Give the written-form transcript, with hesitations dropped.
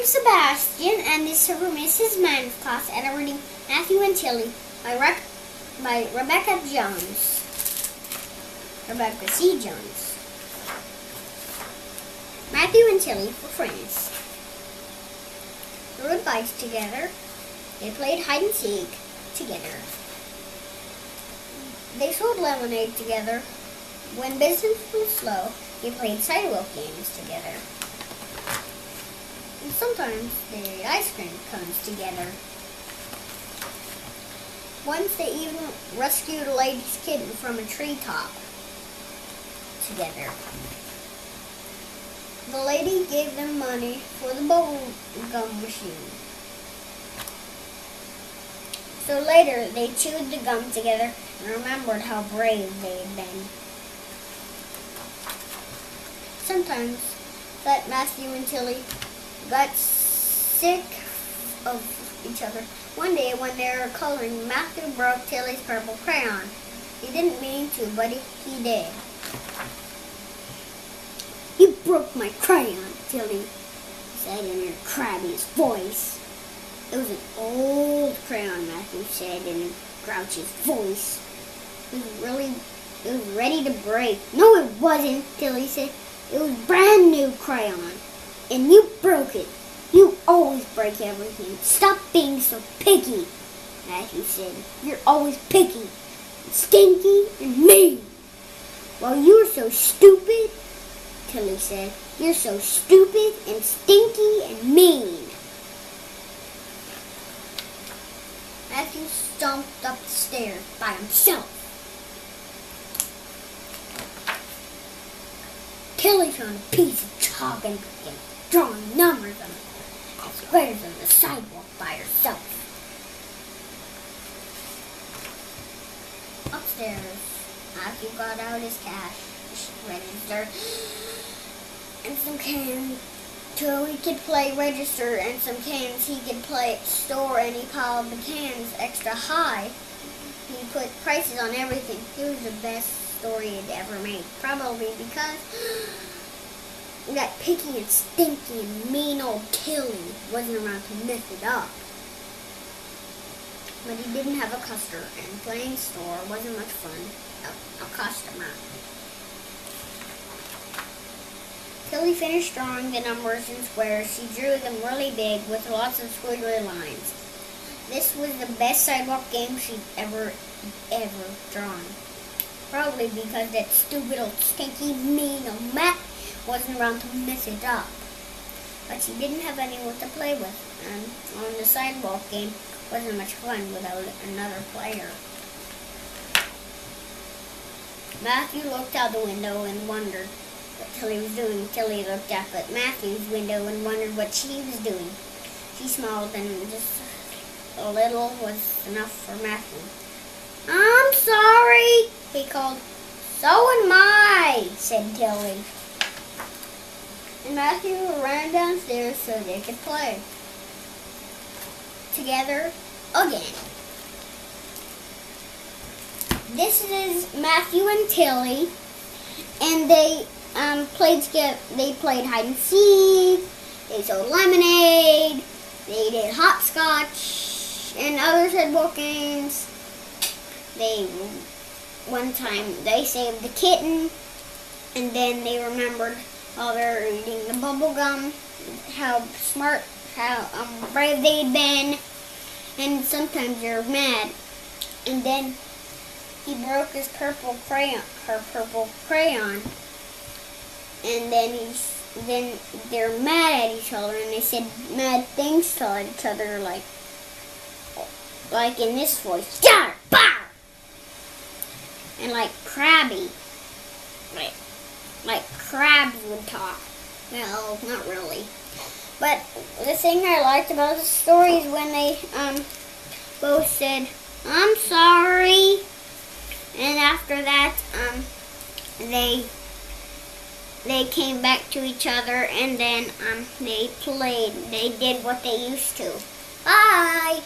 Sebastian, and this is Mrs. Mann's class, and I'm reading Matthew and Tilly by Rebecca C. Jones. Matthew and Tilly were friends. They rode bikes together. They played hide and seek together. They sold lemonade together. When business was slow, they played sidewalk games together. And sometimes they ate ice cream cones together. Once they even rescued a lady's kitten from a treetop together. The lady gave them money for the bubble gum machine. So later they chewed the gum together and remembered how brave they had been. Sometimes that Matthew and Tilly got sick of each other. One day when they were coloring, Matthew broke Tilly's purple crayon. He didn't mean to, but he did. "You broke my crayon," Tilly said in her crabbiest voice. It was an old crayon, Matthew said in a grouchy voice. It was ready to break. "No, it wasn't," Tilly said. "It was brand new crayon. And you broke it. You always break everything. Stop being so picky," Matthew said. "You're always picky, and stinky, and mean." "Well, you're so stupid," Tilly said. "You're so stupid and stinky and mean." Matthew stomped up the stairs by himself. Tilly found a piece of chalk and began drawing numbers on squares on the sidewalk by herself. Upstairs, Matthew got out his cash register and some cans so he could play register, and some cans he could play store, and he piled the cans extra high. He put prices on everything. It was the best story he'd ever made, probably because that picky and stinky and mean old Tilly wasn't around to mess it up. But he didn't have a customer, and playing store wasn't much fun. A customer. Tilly finished drawing the numbers in squares. She drew them really big with lots of squiggly lines. This was the best sidewalk game she'd ever drawn. Probably because that stupid old stinky mean old Matt wasn't around to mess it up. But she didn't have anyone to play with, and on the sidewalk game wasn't much fun without another player. Matthew looked out the window and wondered what Tilly was doing. Tilly looked up at Matthew's window and wondered what she was doing. She smiled, and just a little was enough for Matthew. "I'm sorry," he called. "So am I," said Tilly. And Matthew ran downstairs so they could play together again. This is Matthew and Tilly, and they played hide and seek. They sold lemonade. They did hopscotch and other sidewalk games. One time they saved the kitten, and then they remembered while they were eating the bubble gum how brave they'd been, and sometimes they're mad. And then he broke his her purple crayon, and then they're mad at each other, and they said mad things to each other, like in this voice, "Yar, bar!" And like crabby, like crabs would talk. Well, not really. But the thing I liked about the story is when they both said, "I'm sorry," and after that they came back to each other, and then they did what they used to. Bye.